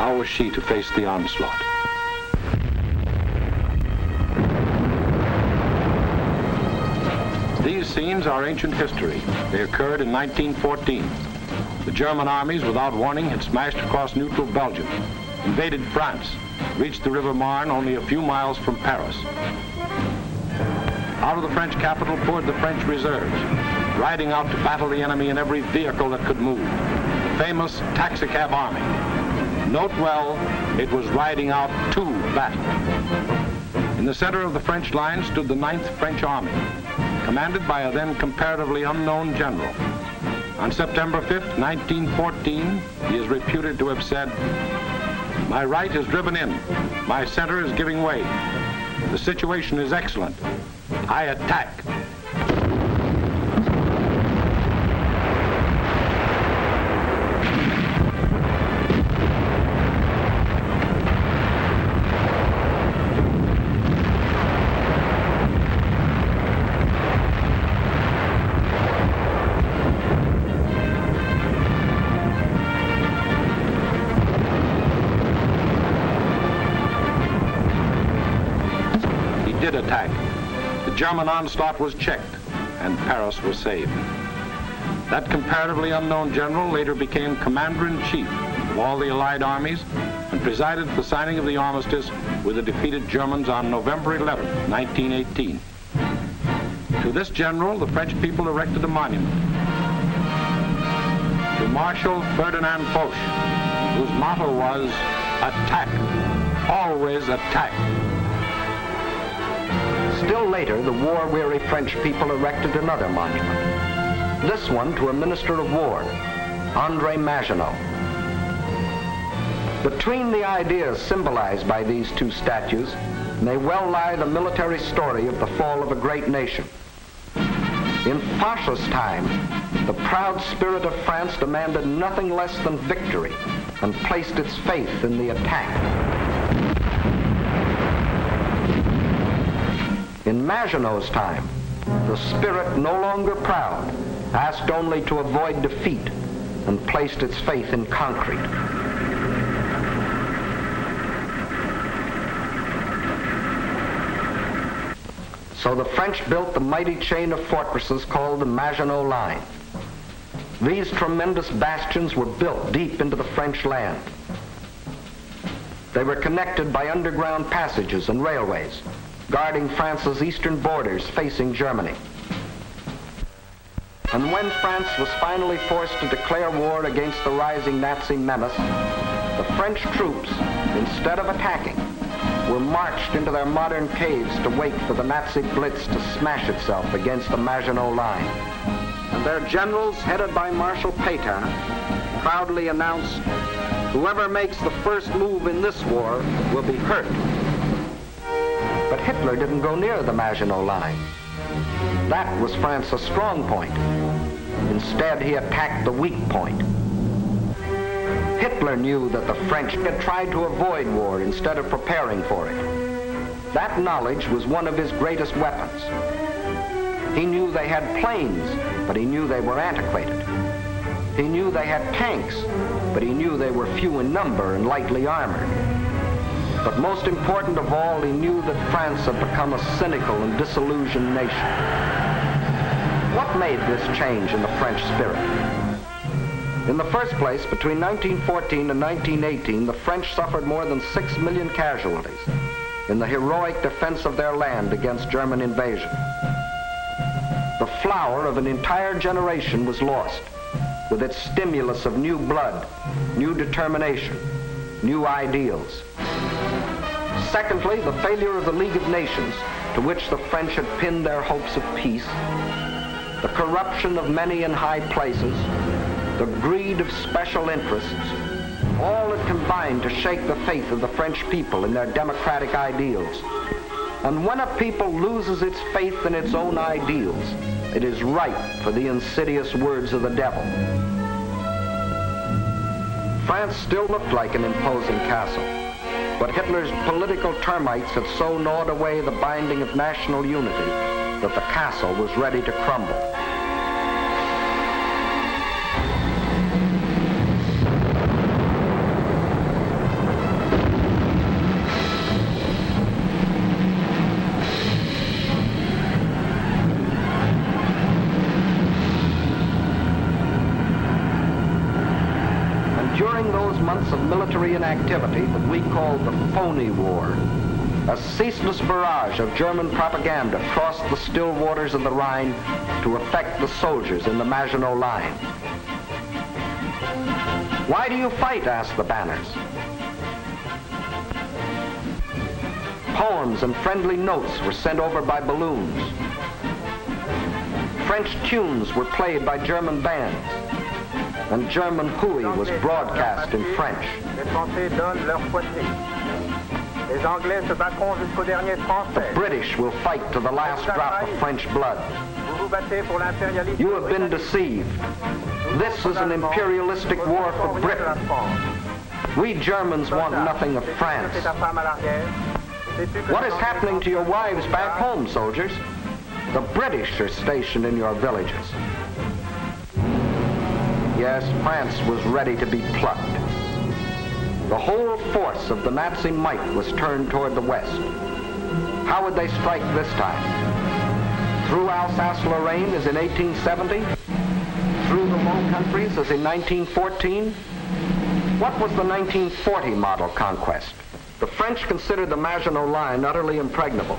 How was she to face the onslaught? These scenes are ancient history. They occurred in 1914. The German armies, without warning, had smashed across neutral Belgium, invaded France, reached the River Marne only a few miles from Paris. Out of the French capital poured the French reserves, riding out to battle the enemy in every vehicle that could move. The famous taxicab army. Note well, it was riding out to battle. In the center of the French line stood the 9th French Army, commanded by a then comparatively unknown general. On September 5th, 1914, he is reputed to have said, "My right is driven in. My center is giving way. The situation is excellent. I attack." Attack. The German onslaught was checked, and Paris was saved. That comparatively unknown general later became commander-in-chief of all the Allied armies and presided at the signing of the armistice with the defeated Germans on November 11, 1918. To this general, the French people erected a monument. To Marshal Ferdinand Foch, whose motto was, "Attack, always attack." Still later, the war-weary French people erected another monument. This one to a minister of war, André Maginot. Between the ideas symbolized by these two statues may well lie the military story of the fall of a great nation. In Foch's time, the proud spirit of France demanded nothing less than victory and placed its faith in the attack. In Maginot's time, the spirit, no longer proud, asked only to avoid defeat and placed its faith in concrete. So the French built the mighty chain of fortresses called the Maginot Line. These tremendous bastions were built deep into the French land. They were connected by underground passages and railways, guarding France's eastern borders facing Germany. And when France was finally forced to declare war against the rising Nazi menace, the French troops, instead of attacking, were marched into their modern caves to wait for the Nazi blitz to smash itself against the Maginot Line. And their generals, headed by Marshal Pétain, proudly announced, "Whoever makes the first move in this war will be hurt." But Hitler didn't go near the Maginot Line. That was France's strong point. Instead, he attacked the weak point. Hitler knew that the French had tried to avoid war instead of preparing for it. That knowledge was one of his greatest weapons. He knew they had planes, but he knew they were antiquated. He knew they had tanks, but he knew they were few in number and lightly armored. But most important of all, he knew that France had become a cynical and disillusioned nation. What made this change in the French spirit? In the first place, between 1914 and 1918, the French suffered more than 6 million casualties in the heroic defense of their land against German invasion. The flower of an entire generation was lost, with its stimulus of new blood, new determination, new ideals. Secondly, the failure of the League of Nations, to which the French had pinned their hopes of peace, the corruption of many in high places, the greed of special interests, all had combined to shake the faith of the French people in their democratic ideals. And when a people loses its faith in its own ideals, it is ripe for the insidious words of the devil. France still looked like an imposing castle, but Hitler's political termites had so gnawed away the binding of national unity that the castle was ready to crumble. During those months of military inactivity that we called the phony war, a ceaseless barrage of German propaganda crossed the still waters of the Rhine to affect the soldiers in the Maginot Line. Why do you fight? Asked the banners. Poems and friendly notes were sent over by balloons. French tunes were played by German bands, and German hooey was broadcast in French. The British will fight to the last drop of French blood. You have been deceived. This is an imperialistic war for Britain. We Germans want nothing of France. What is happening to your wives back home, soldiers? The British are stationed in your villages. Yes, France was ready to be plucked. The whole force of the Nazi might was turned toward the west. How would they strike this time? Through Alsace-Lorraine as in 1870? Through the Low Countries as in 1914? What was the 1940 model conquest? The French considered the Maginot Line utterly impregnable,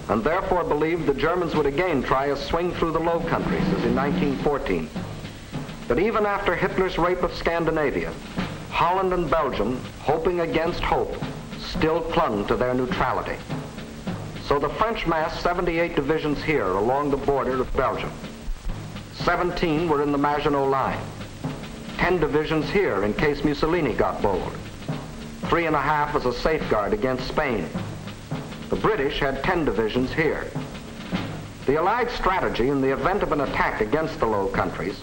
and therefore believed the Germans would again try a swing through the Low Countries as in 1914. But even after Hitler's rape of Scandinavia, Holland and Belgium, hoping against hope, still clung to their neutrality. So the French massed 78 divisions here along the border of Belgium. 17 were in the Maginot Line. 10 divisions here in case Mussolini got bold. 3.5 as a safeguard against Spain. The British had 10 divisions here. The Allied strategy in the event of an attack against the Low Countries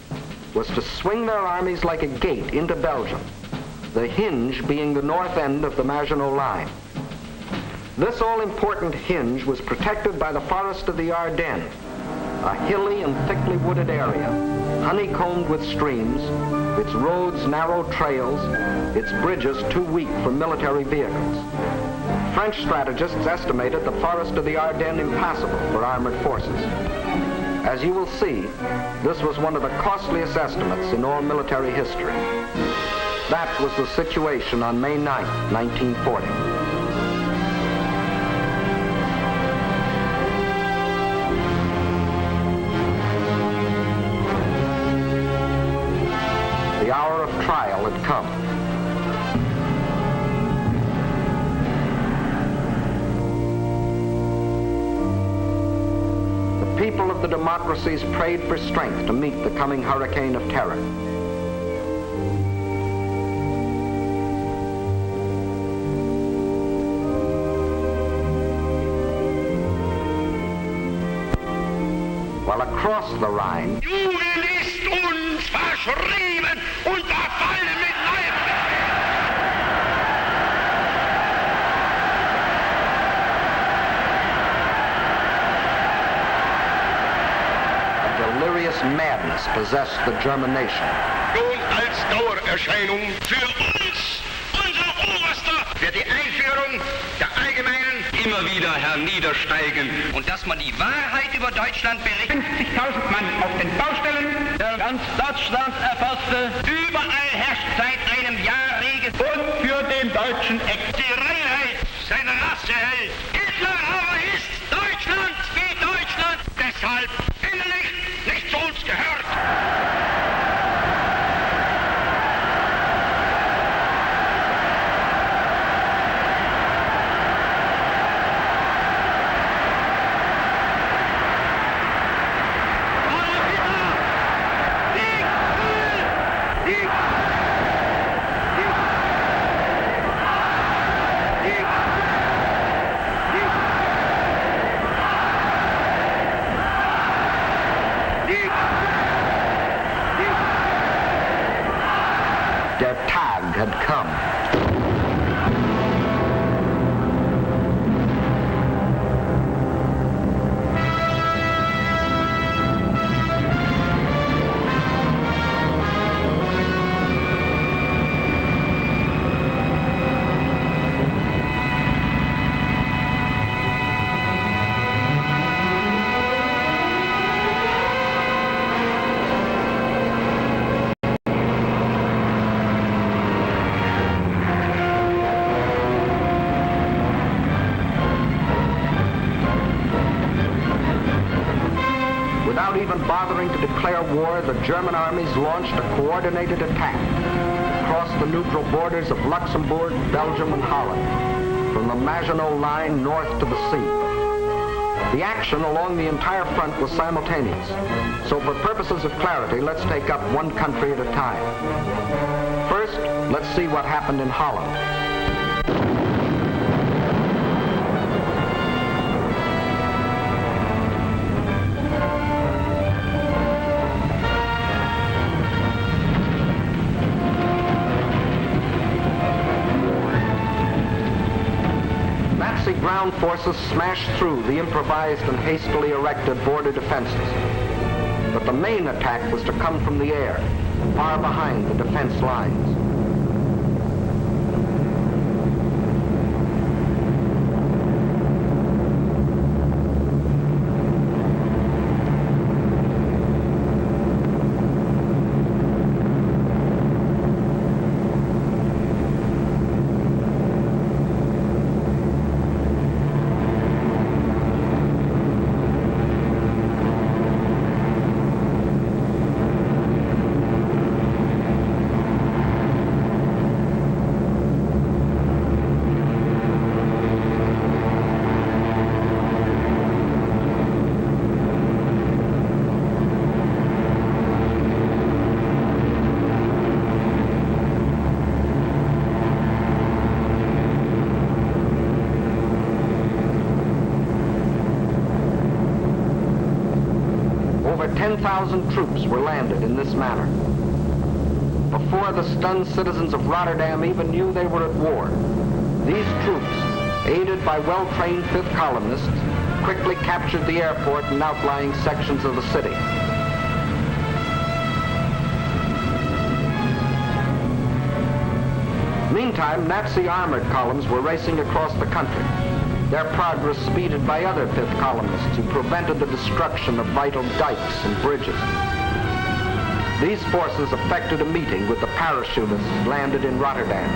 was to swing their armies like a gate into Belgium, the hinge being the north end of the Maginot Line. This all-important hinge was protected by the forest of the Ardennes, a hilly and thickly wooded area, honeycombed with streams, its roads narrow trails, its bridges too weak for military vehicles. French strategists estimated the forest of the Ardennes impassable for armored forces. As you will see, this was one of the costliest estimates in all military history. That was the situation on May 9, 1940. The hour of trial had come. The people of the democracies prayed for strength to meet the coming hurricane of terror. While across the Rhine, Jugend ist uns verschrieben und verfallen mit neuem. a delirious madness possessed the German nation. Nun als Dauererscheinung für uns, unser Oberster, wird die Einführung der allgemeinen immer wieder herniedersteigen. Und dass man die Wahrheit über Deutschland berichtet. 50.000 Mann auf den Baustellen, der ganz Deutschland erfasste. Überall herrscht seit einem Jahr Regen. Und für den deutschen die Reinheit seiner Rasse hält. Hitler aber ist Deutschland wie Deutschland. Deshalb innerlich nicht zu uns gehört. Der Tag had come. bothering to declare war, the German armies launched a coordinated attack across the neutral borders of Luxembourg, Belgium, and Holland, from the Maginot Line north to the sea. The action along the entire front was simultaneous, so for purposes of clarity, let's take up one country at a time. First, let's see what happened in Holland. Nazi ground forces smashed through the improvised and hastily erected border defenses. But the main attack was to come from the air, far behind the defense lines. Over 10,000 troops were landed in this manner. Before the stunned citizens of Rotterdam even knew they were at war, these troops, aided by well-trained fifth columnists, quickly captured the airport and outlying sections of the city. Meantime, Nazi armored columns were racing across the country, their progress speeded by other fifth columnists who prevented the destruction of vital dikes and bridges. These forces effected a meeting with the parachutists landed in Rotterdam.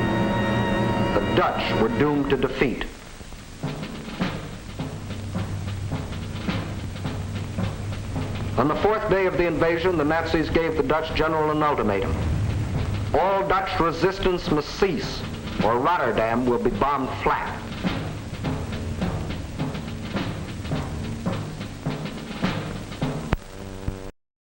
The Dutch were doomed to defeat. On the fourth day of the invasion, the Nazis gave the Dutch general an ultimatum. All Dutch resistance must cease, or Rotterdam will be bombed flat.